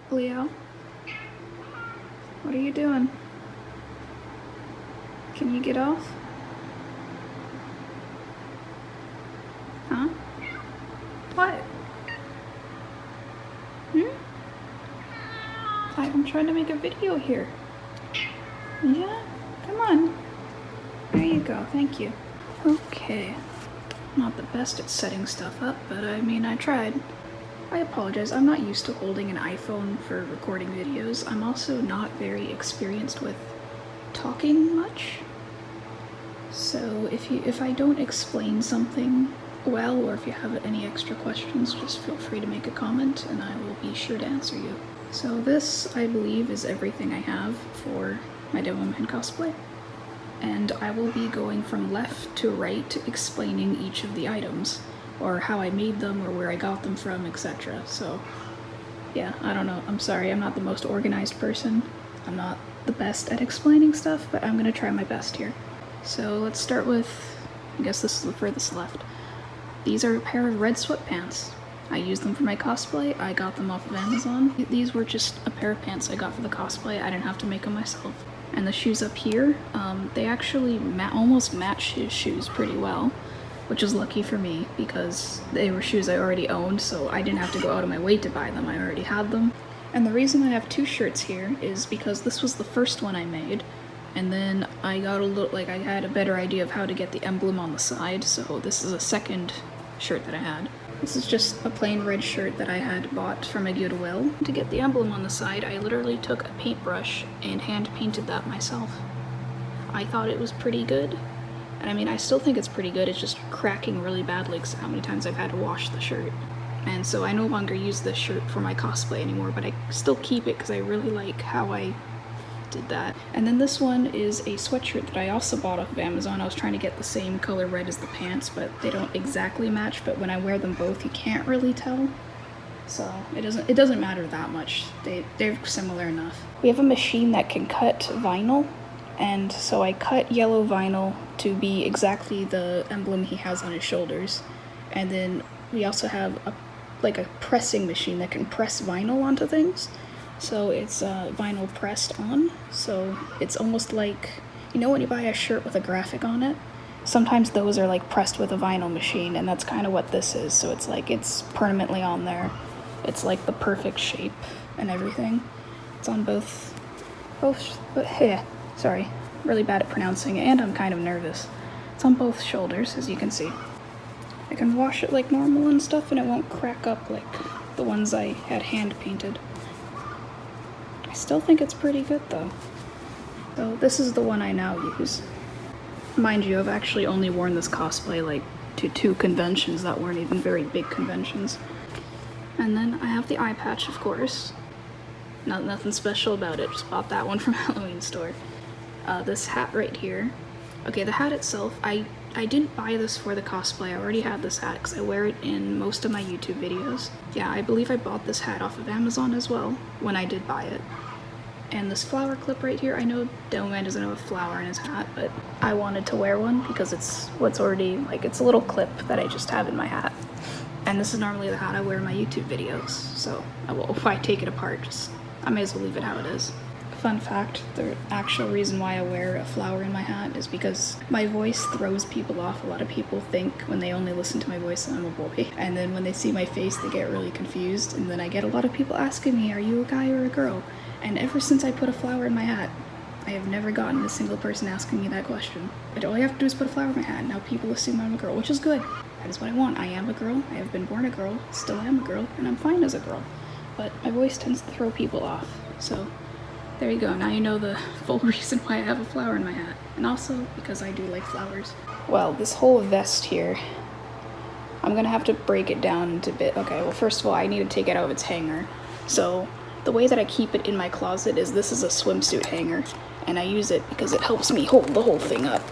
Leo? What are you doing? Can you get off? Huh? What? I'm trying to make a video here. Yeah? Come on. There you go, thank you. Okay. Not the best at setting stuff up, but I mean, I tried. I apologize, I'm not used to holding an iPhone for recording videos. I'm also not very experienced with talking much. So if I don't explain something well, or if you have any extra questions, just feel free to make a comment and I will be sure to answer you. So this, I believe, is everything I have for my Demoman cosplay. And I will be going from left to right explaining each of the items, or how I made them, or where I got them from, etc. So yeah, I don't know, I'm sorry, I'm not the most organized person. I'm not the best at explaining stuff, but I'm gonna try my best here. So let's start with, I guess this is the furthest left. These are a pair of red sweatpants. I used them for my cosplay. I got them off of Amazon. These were just a pair of pants I got for the cosplay. I didn't have to make them myself. And the shoes up here, they actually almost match his shoes pretty well, which is lucky for me because they were shoes I already owned, so I didn't have to go out of my way to buy them. I already had them. And the reason I have two shirts here is because this was the first one I made, and then I got a little, like, I had a better idea of how to get the emblem on the side, so this is a second shirt that I had. This is just a plain red shirt that I had bought from a Goodwill. To get the emblem on the side, I literally took a paintbrush and hand painted that myself. I thought it was pretty good. And I mean, I still think it's pretty good, it's just cracking really badly because how many times I've had to wash the shirt. And so I no longer use this shirt for my cosplay anymore, but I still keep it because I really like how I did that. And then this one is a sweatshirt that I also bought off of Amazon. I was trying to get the same color red as the pants, but they don't exactly match, but when I wear them both you can't really tell. So it doesn't matter that much. They're similar enough. We have a machine that can cut vinyl, and so I cut yellow vinyl to be exactly the emblem he has on his shoulders. And then we also have a pressing machine that can press vinyl onto things. So it's vinyl pressed on, so it's almost like, you know when you buy a shirt with a graphic on it? Sometimes those are like pressed with a vinyl machine, and that's kind of what this is. So it's like it's permanently on there. It's like the perfect shape and everything. It's on both, sorry, really bad at pronouncing it, and I'm kind of nervous. It's on both shoulders, as you can see. I can wash it like normal and stuff, and it won't crack up like the ones I had hand painted. I still think it's pretty good though. So this is the one I now use. Mind you, I've actually only worn this cosplay like to 2 conventions that weren't even very big conventions. And then I have the eye patch, of course. Nothing special about it, just bought that one from Halloween store. This hat right here. Okay, the hat itself, I didn't buy this for the cosplay. I already had this hat because I wear it in most of my YouTube videos. Yeah, I believe I bought this hat off of Amazon as well when I did buy it. And this flower clip right here, I know Demoman doesn't have a flower in his hat, but I wanted to wear one because it's already, like, it's a little clip that I just have in my hat. And this is normally the hat I wear in my YouTube videos, so if I take it apart, I may as well leave it how it is. Fun fact, the actual reason why I wear a flower in my hat is because my voice throws people off. A lot of people think when they only listen to my voice that I'm a boy, and then when they see my face they get really confused, and then I get a lot of people asking me, are you a guy or a girl? And ever since I put a flower in my hat, I have never gotten a single person asking me that question. But all you have to do is put a flower in my hat, and now people assume I'm a girl, which is good. That is what I want. I am a girl, I have been born a girl, still am a girl, and I'm fine as a girl. But my voice tends to throw people off, so there you go. Now you know the full reason why I have a flower in my hat. And also because I do like flowers. Well, this whole vest here, I'm gonna have to break it down into bit. Okay, well first of all, I need to take it out of its hanger. So the way that I keep it in my closet is this is a swimsuit hanger, and I use it because it helps me hold the whole thing up.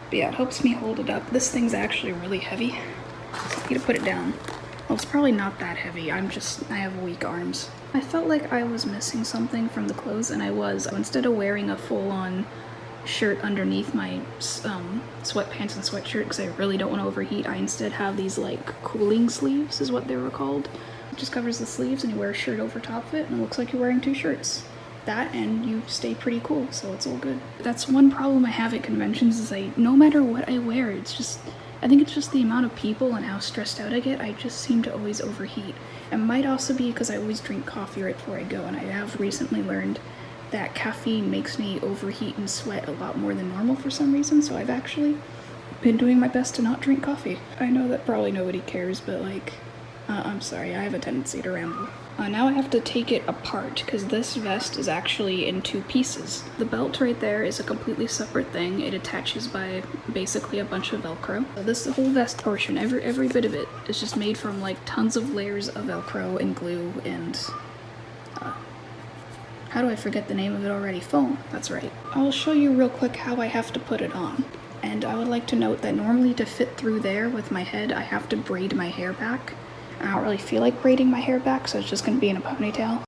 But yeah, it helps me hold it up. This thing's actually really heavy. I need to put it down. Well, it's probably not that heavy. I have weak arms. I felt like I was missing something from the clothes, and I was. Instead of wearing a full-on shirt underneath my sweatpants and sweatshirt, because I really don't want to overheat, I instead have these like cooling sleeves is what they were called, It just covers the sleeves and you wear a shirt over top of it and it looks like you're wearing 2 shirts. That and you stay pretty cool, so it's all good. That's one problem I have at conventions is no matter what I wear, I think it's just the amount of people and how stressed out I get, I just seem to always overheat. It might also be because I always drink coffee right before I go, and I have recently learned that caffeine makes me overheat and sweat a lot more than normal for some reason, so I've actually been doing my best to not drink coffee. I know that probably nobody cares, but like, I'm sorry, I have a tendency to ramble. Now I have to take it apart because this vest is actually in 2 pieces. The belt right there is a completely separate thing. It attaches by basically a bunch of Velcro. So this whole vest portion, every bit of it is just made from like tons of layers of Velcro and glue and how do I forget the name of it already? Foam, that's right. I'll show you real quick how I have to put it on. And I would like to note that normally to fit through there with my head, I have to braid my hair back. I don't really feel like braiding my hair back, so it's just gonna be in a ponytail.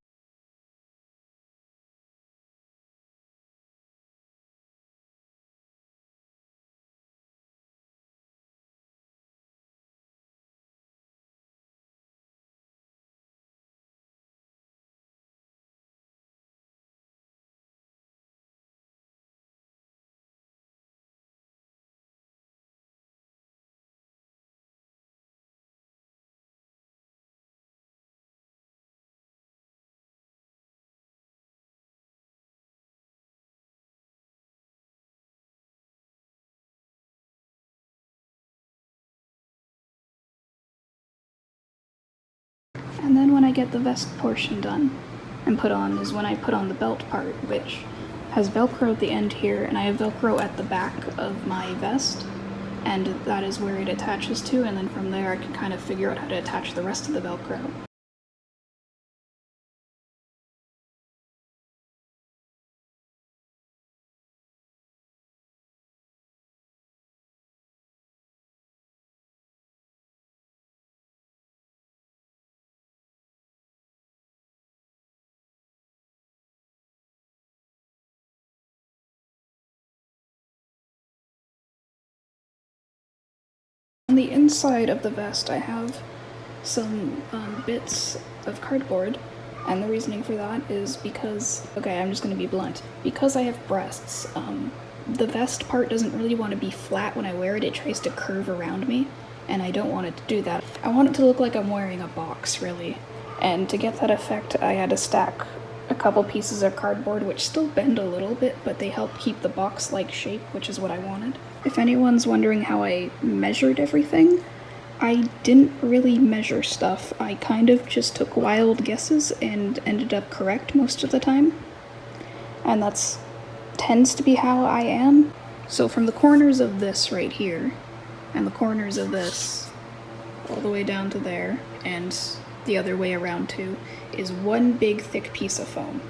And then when I get the vest portion done and put on is when I put on the belt part, which has Velcro at the end here, and I have Velcro at the back of my vest, and that is where it attaches to, and then from there I can kind of figure out how to attach the rest of the Velcro. On the inside of the vest I have some bits of cardboard, and the reasoning for that is because, okay, I'm just going to be blunt, because I have breasts, the vest part doesn't really want to be flat when I wear it. It tries to curve around me, and I don't want it to do that. I want it to look like I'm wearing a box, really, and to get that effect I had to stack a couple pieces of cardboard, which still bend a little bit, but they help keep the box-like shape, which is what I wanted. If anyone's wondering how I measured everything, I didn't really measure stuff. I kind of just took wild guesses and ended up correct most of the time. And that's tends to be how I am. So from the corners of this right here, and the corners of this, all the way down to there, and the other way around too, is one big thick piece of foam.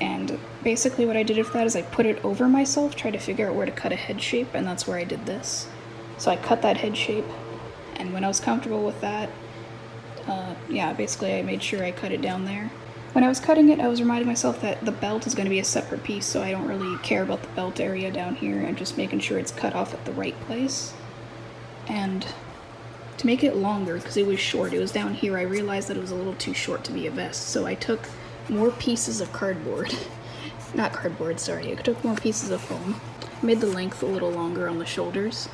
And basically what I did with that is I put it over myself, tried to figure out where to cut a head shape, and that's where I did this. So I cut that head shape, and when I was comfortable with that, yeah, basically I made sure I cut it down there. When I was cutting it, I was reminding myself that the belt is going to be a separate piece, so I don't really care about the belt area down here. I'm just making sure it's cut off at the right place. And to make it longer, because it was short, it was down here, I realized that it was a little too short to be a vest, so I took more pieces of cardboard. Not cardboard, sorry. I took more pieces of foam. I made the length a little longer on the shoulders,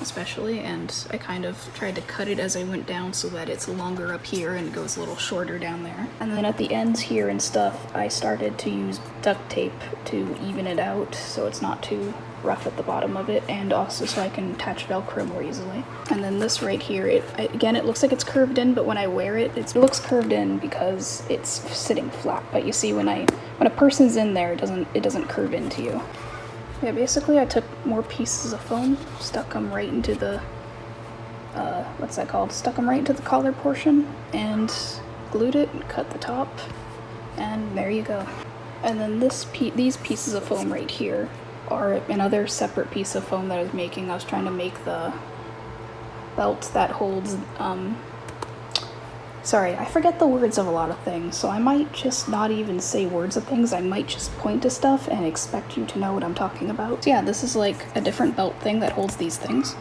especially, and I kind of tried to cut it as I went down so that it's longer up here and it goes a little shorter down there. And then at the ends here and stuff, I started to use duct tape to even it out so it's not too rough at the bottom of it, and also so I can attach Velcro more easily. And then this right here, again, it looks like it's curved in, but when I wear it, it looks curved in because it's sitting flat. But you see, when a person's in there, it doesn't curve into you. Yeah, basically I took more pieces of foam, stuck them right into the, what's that called? Stuck them right into the collar portion, and glued it, and cut the top, and there you go. And then these pieces of foam right here are another separate piece of foam that I was making. I was trying to make the belt that holds, sorry, I forget the words of a lot of things, so I might just not even say words of things. I might just point to stuff and expect you to know what I'm talking about. So yeah, this is like a different belt thing that holds these things.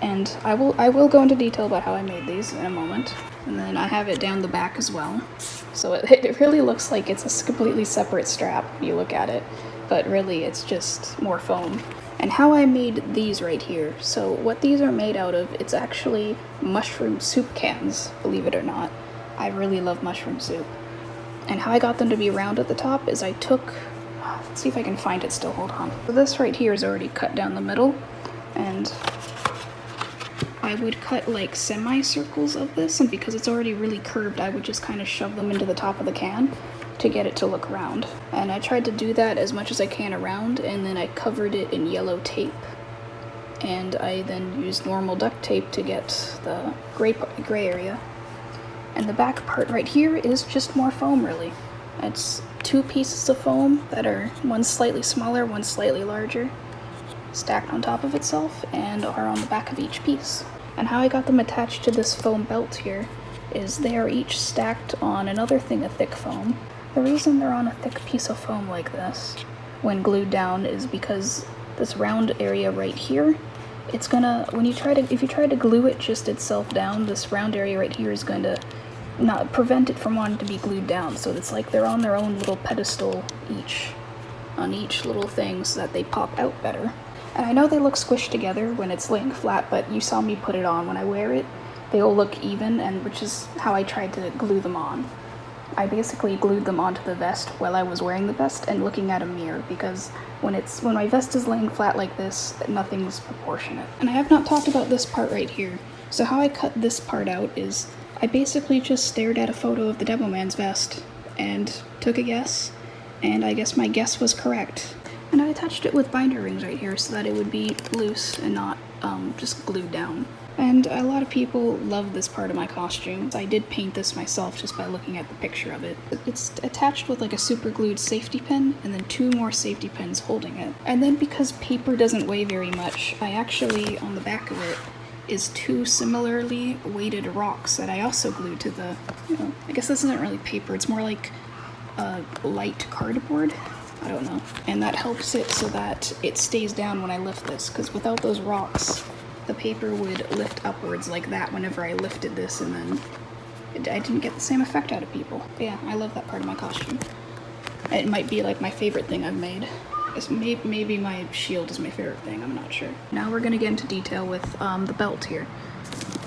And I will go into detail about how I made these in a moment. And then I have it down the back as well. So it really looks like it's a completely separate strap when you look at it, but really it's just more foam. And how I made these right here. So what these are made out of, it's actually mushroom soup cans, believe it or not. I really love mushroom soup. And how I got them to be round at the top is I took, let's see if I can find it still, hold on. So this right here is already cut down the middle, and I would cut like semicircles of this, and because it's already really curved, I would just kind of shove them into the top of the can to get it to look round. And I tried to do that as much as I can around, and then I covered it in yellow tape. And I then used normal duct tape to get the gray area. And the back part right here is just more foam, really. It's 2 pieces of foam that are one slightly smaller, one slightly larger, stacked on top of itself, and are on the back of each piece. And how I got them attached to this foam belt here is they are each stacked on another thing of thick foam. The reason they're on a thick piece of foam like this when glued down is because this round area right here, it's gonna, if you try to glue it just itself down, this round area right here is going to not prevent it from wanting to be glued down. So it's like they're on their own little pedestal each, on each little thing, so that they pop out better. And I know they look squished together when it's laying flat, but you saw me put it on. When I wear it, they all look even, and which is how I tried to glue them on. I basically glued them onto the vest while I was wearing the vest and looking at a mirror, because when my vest is laying flat like this, nothing's proportionate. And I have not talked about this part right here. So how I cut this part out is I basically just stared at a photo of the Demoman's vest and took a guess, and I guess my guess was correct. And I attached it with binder rings right here so that it would be loose and not just glued down. And a lot of people love this part of my costume. I did paint this myself just by looking at the picture of it. It's attached with like a super glued safety pin and then 2 more safety pins holding it. And then because paper doesn't weigh very much, I actually, on the back of it, is 2 similarly weighted rocks that I also glued to the, I guess this isn't really paper, it's more like a light cardboard. I don't know. And that helps it so that it stays down when I lift this, because without those rocks, the paper would lift upwards like that whenever I lifted this, and then I didn't get the same effect out of people. But yeah, I love that part of my costume. It might be like my favorite thing I've made. Maybe my shield is my favorite thing, I'm not sure. Now we're gonna get into detail with the belt here.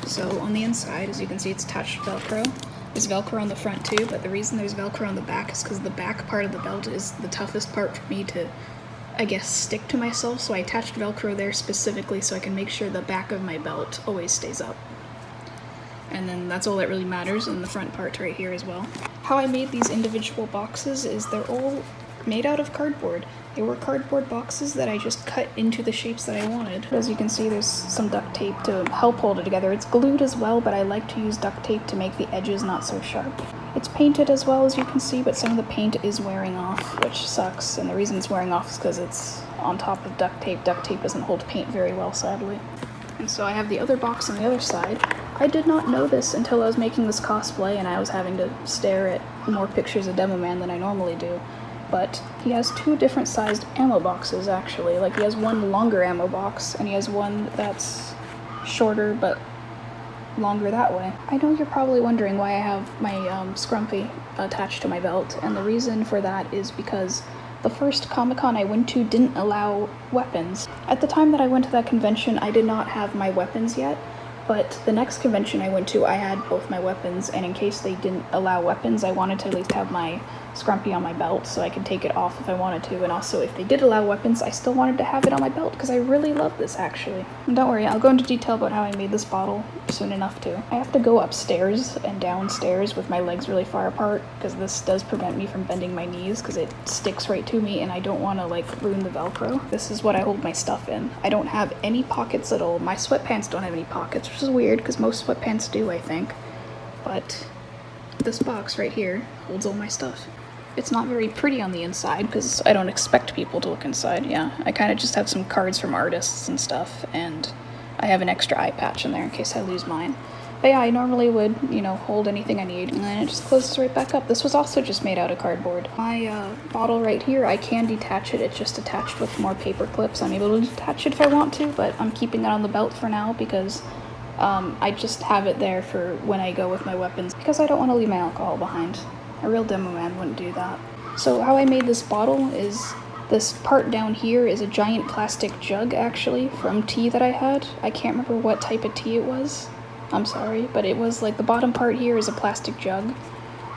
So on the inside, as you can see, it's attached to Velcro. There's Velcro on the front too, but the reason there's Velcro on the back is because the back part of the belt is the toughest part for me to, I guess, stick to myself, so I attached Velcro there specifically so I can make sure the back of my belt always stays up. And then that's all that really matters, and the front part right here as well. How I made these individual boxes is they're all made out of cardboard. They were cardboard boxes that I just cut into the shapes that I wanted. As you can see, there's some duct tape to help hold it together. It's glued as well, but I like to use duct tape to make the edges not so sharp. It's painted as well, as you can see, but some of the paint is wearing off, which sucks. And the reason it's wearing off is because it's on top of duct tape. Duct tape doesn't hold paint very well, sadly. And so I have the other box on the other side. I did not know this until I was making this cosplay and I was having to stare at more pictures of Demoman than I normally do. But he has 2 different sized ammo boxes, actually. Like, he has one longer ammo box, and he has one that's shorter but longer that way. I know you're probably wondering why I have my scrumpy attached to my belt, and the reason for that is because the first Comic-Con I went to didn't allow weapons. At the time that I went to that convention, I did not have my weapons yet, but the next convention I went to, I had both my weapons, and in case they didn't allow weapons, I wanted to at least have my scrumpy on my belt so I could take it off if I wanted to, and also if they did allow weapons, I still wanted to have it on my belt because I really love this, actually. And don't worry, I'll go into detail about how I made this bottle soon enough too. I have to go upstairs and downstairs with my legs really far apart because this does prevent me from bending my knees because it sticks right to me and I don't want to like ruin the Velcro. This is what I hold my stuff in. I don't have any pockets at all. My sweatpants don't have any pockets, which is weird because most sweatpants do, I think. But this box right here holds all my stuff. It's not very pretty on the inside because I don't expect people to look inside. Yeah, I kind of just have some cards from artists and stuff, and I have an extra eye patch in there in case I lose mine. But yeah, I normally would, you know, hold anything I need, and then it just closes right back up. This was also just made out of cardboard. My bottle right here, I can detach it. It's just attached with more paper clips. I'm able to detach it if I want to, but I'm keeping it on the belt for now because I just have it there for when I go with my weapons because I don't want to leave my alcohol behind. A real demo man wouldn't do that. So how I made this bottle is this part down here is a giant plastic jug, actually, from tea that I had. I can't remember what type of tea it was. I'm sorry, but it was like the bottom part here is a plastic jug,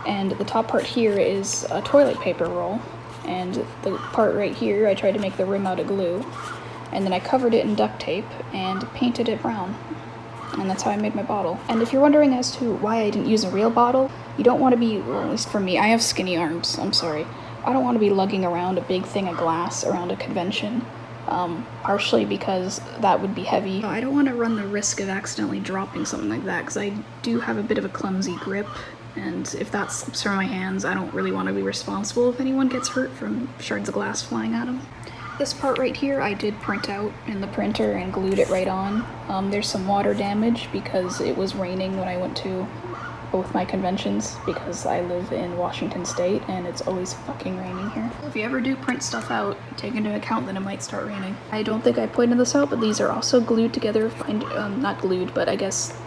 and the top part here is a toilet paper roll, and the part right here, I tried to make the rim out of glue, and then I covered it in duct tape and painted it brown. And that's how I made my bottle. And if you're wondering as to why I didn't use a real bottle, you don't want to be, well, at least for me, I have skinny arms, I'm sorry. I don't want to be lugging around a big thing of glass around a convention, partially because that would be heavy. I don't want to run the risk of accidentally dropping something like that, because I do have a bit of a clumsy grip, and if that slips from my hands, I don't really want to be responsible if anyone gets hurt from shards of glass flying at them. This part right here I did print out in the printer and glued it right on. There's some water damage because it was raining when I went to both my conventions because I live in Washington State and it's always fucking raining here. If you ever do print stuff out, take into account that it might start raining. I don't think I pointed this out, but these are also glued together, not glued, but I guess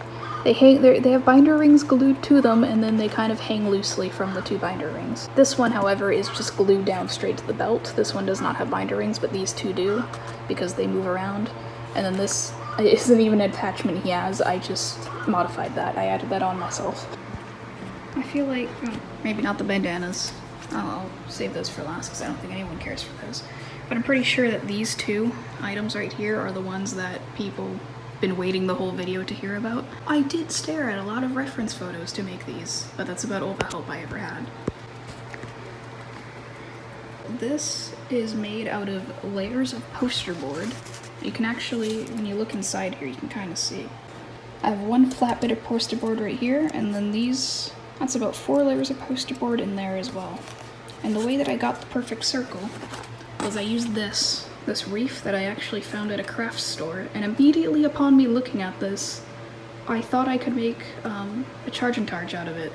they have binder rings glued to them and then they kind of hang loosely from the two binder rings. This one, however, is just glued down straight to the belt. This one does not have binder rings, but these two do because they move around. And then this isn't even an attachment he has, I just modified that. I added that on myself. I feel like, maybe not the bandanas. I'll save those for last because I don't think anyone cares for those. But I'm pretty sure that these two items right here are the ones that people been waiting the whole video to hear about. I did stare at a lot of reference photos to make these, but that's about all the help I ever had. This is made out of layers of poster board. You can actually, when you look inside here, you can kind of see. I have one flat bit of poster board right here, and then these, that's about 4 layers of poster board in there as well. And the way that I got the perfect circle was I used this reef that I actually found at a craft store, and immediately upon me looking at this, I thought I could make a charge and targe out of it.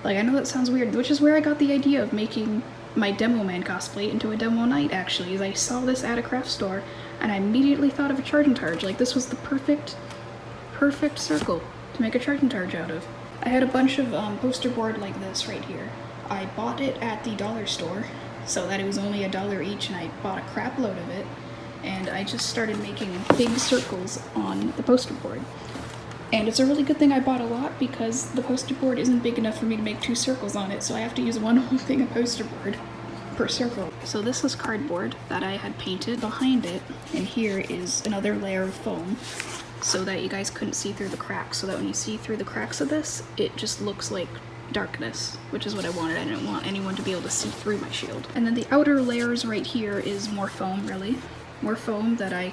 Like, I know that sounds weird, which is where I got the idea of making my Demoman cosplay into a demo night, actually, is I saw this at a craft store, and I immediately thought of a charge and targe. Like, this was the perfect circle to make a charge and targe out of. I had a bunch of poster board like this right here. I bought it at the dollar store, so that it was only $1 each, and I bought a crap load of it, and I just started making big circles on the poster board. And it's a really good thing I bought a lot because the poster board isn't big enough for me to make 2 circles on it, so I have to use one whole thing of poster board per circle. So this is cardboard that I had painted behind it, and here is another layer of foam so that you guys couldn't see through the cracks, so that when you see through the cracks of this, it just looks like darkness, which is what I wanted. I didn't want anyone to be able to see through my shield. And then the outer layers right here is more foam, really. More foam that I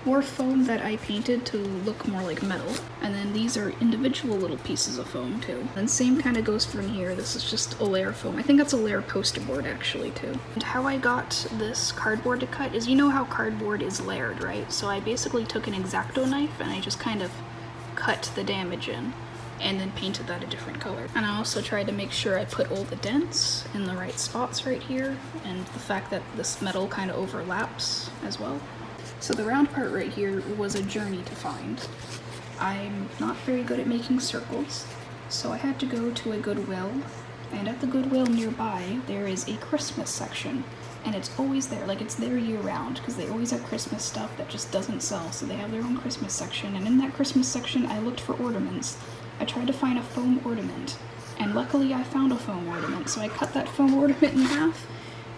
more foam that I painted to look more like metal. And then these are individual little pieces of foam too. And same kind of goes from here. This is just a layer of foam. I think that's a layer of poster board actually too. And how I got this cardboard to cut is, you know how cardboard is layered, right? So I basically took an X-Acto knife and I just kind of cut the damage in and then painted that a different color. And I also tried to make sure I put all the dents in the right spots right here, and the fact that this metal kind of overlaps as well. So the round part right here was a journey to find. I'm not very good at making circles, so I had to go to a Goodwill, and at the Goodwill nearby there is a Christmas section, and it's always there, like it's there year round, because they always have Christmas stuff that just doesn't sell, so they have their own Christmas section, and in that Christmas section I looked for ornaments. I tried to find a foam ornament, and luckily I found a foam ornament, so I cut that foam ornament in half,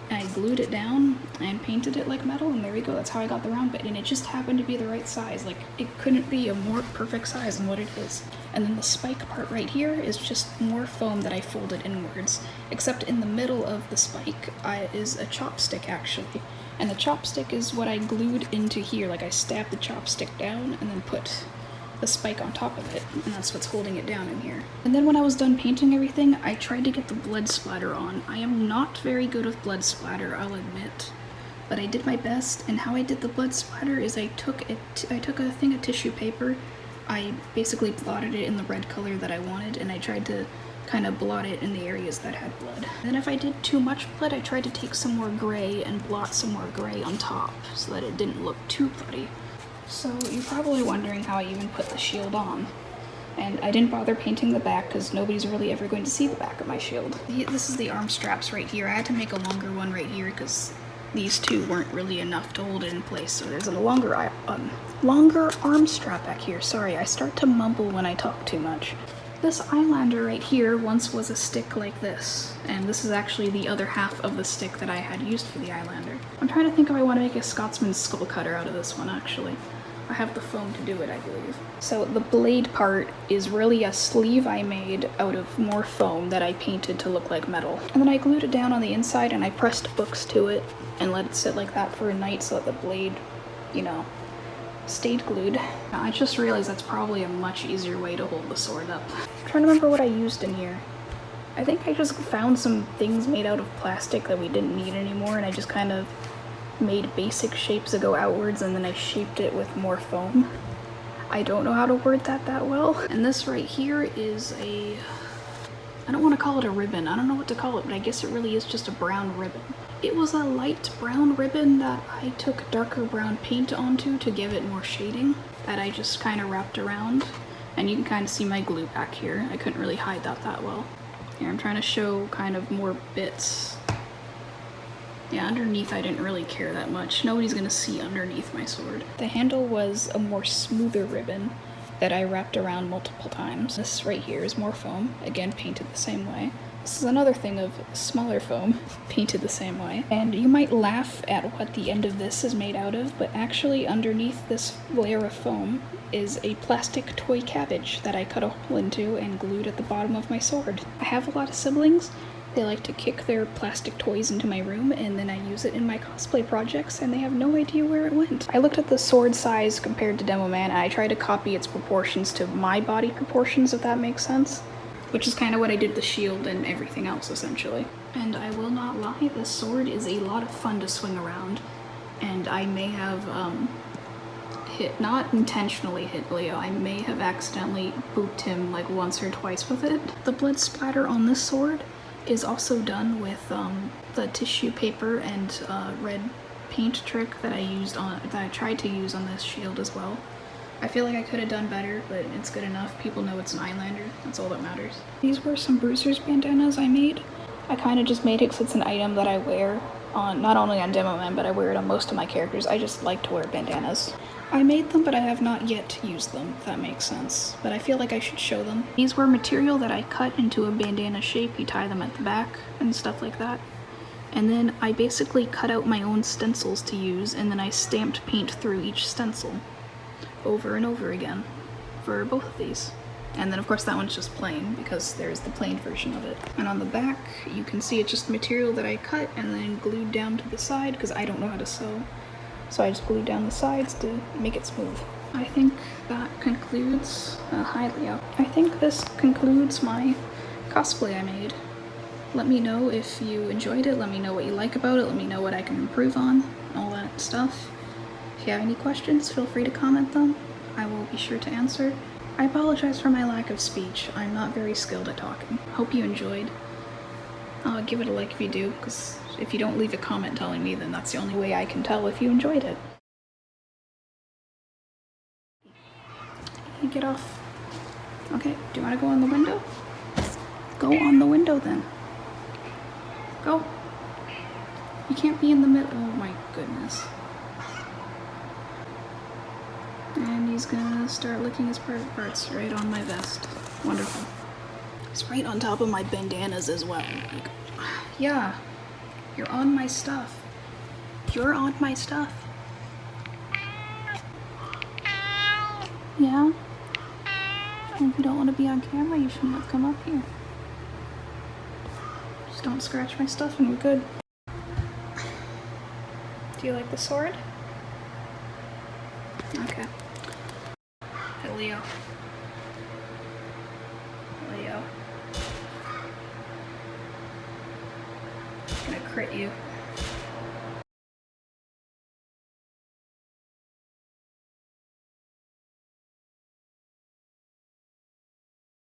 and I glued it down and painted it like metal, and there we go. That's how I got the round bit, and it just happened to be the right size. Like, it couldn't be a more perfect size than what it is. And then the spike part right here is just more foam that I folded inwards, except in the middle of the spike is a chopstick actually, and the chopstick is what I glued into here. Like, I stabbed the chopstick down and then put the spike on top of it, and that's what's holding it down in here. And then when I was done painting everything, I tried to get the blood splatter on. I am not very good with blood splatter, I'll admit, but I did my best. And how I did the blood splatter is I took a thing of tissue paper, I basically blotted it in the red color that I wanted, and I tried to kind of blot it in the areas that had blood. And then if I did too much blood, I tried to take some more gray and blot some more gray on top so that it didn't look too bloody. So you're probably wondering how I even put the shield on. And I didn't bother painting the back because nobody's really ever going to see the back of my shield. This is the arm straps right here. I had to make a longer one right here because these two weren't really enough to hold it in place. So there's a longer arm strap back here. Sorry, I start to mumble when I talk too much. This eyelander right here once was a stick like this, and this is actually the other half of the stick that I had used for the eyelander. I'm trying to think if I want to make a Scotsman's skull cutter out of this one, actually. I have the foam to do it, I believe. So the blade part is really a sleeve I made out of more foam that I painted to look like metal. And then I glued it down on the inside and I pressed books to it and let it sit like that for a night so that the blade, you know, stayed glued. I just realized that's probably a much easier way to hold the sword up. I'm trying to remember what I used in here. I think I just found some things made out of plastic that we didn't need anymore, and I just kind of made basic shapes that go outwards, and then I shaped it with more foam. I don't know how to word that well. And this right here is a, I don't want to call it a ribbon. I don't know what to call it, but I guess it really is just a brown ribbon. It was a light brown ribbon that I took darker brown paint onto to give it more shading that I just kind of wrapped around. And you can kind of see my glue back here. I couldn't really hide that well. Here, I'm trying to show kind of more bits. Yeah, underneath I didn't really care that much. Nobody's gonna see underneath my sword. The handle was a more smoother ribbon that I wrapped around multiple times. This right here is more foam, again painted the same way. This is another thing of smaller foam, painted the same way. And you might laugh at what the end of this is made out of, but actually underneath this layer of foam is a plastic toy cabbage that I cut a hole into and glued at the bottom of my sword. I have a lot of siblings. They like to kick their plastic toys into my room, and then I use it in my cosplay projects, and they have no idea where it went. I looked at the sword size compared to Demoman, and I tried to copy its proportions to my body proportions, if that makes sense. Which is kind of what I did with the shield and everything else, essentially. And I will not lie, this sword is a lot of fun to swing around, and I may have, not intentionally hit Leo, I may have accidentally booped him like once or twice with it. The blood splatter on this sword is also done with the tissue paper and red paint trick that I tried to use on this shield as well. I feel like I could have done better, but it's good enough. People know it's an eyelander. That's all that matters. These were some bruisers bandanas I made. I kind of just made it because it's an item that I wear on, not only on Demoman, but I wear it on most of my characters. I just like to wear bandanas. I made them, but I have not yet used them, if that makes sense. But I feel like I should show them. These were material that I cut into a bandana shape. You tie them at the back and stuff like that. And then I basically cut out my own stencils to use, and then I stamped paint through each stencil over and over again for both of these. And then of course that one's just plain because there's the plain version of it. And on the back you can see it's just material that I cut and then glued down to the side because I don't know how to sew. So I just glued down the sides to make it smooth. I think that concludes, hi Leo. I think this concludes my cosplay I made. Let me know if you enjoyed it, let me know what you like about it, let me know what I can improve on, all that stuff. If you have any questions, feel free to comment them. I will be sure to answer. I apologize for my lack of speech. I'm not very skilled at talking. Hope you enjoyed. Give it a like if you do, because if you don't leave a comment telling me, then that's the only way I can tell if you enjoyed it. You get off. Okay, do you want to go on the window? Go on the window then. Go. You can't be in the middle. Oh my goodness. And he's gonna start licking his private parts right on my vest. Wonderful. It's right on top of my bandanas as well. Like, yeah, you're on my stuff. You're on my stuff. Yeah? And if you don't want to be on camera, you shouldn't have come up here. Just don't scratch my stuff and we're good. Do you like the sword? Okay. Hey, Leo. Leo. I'm gonna crit you.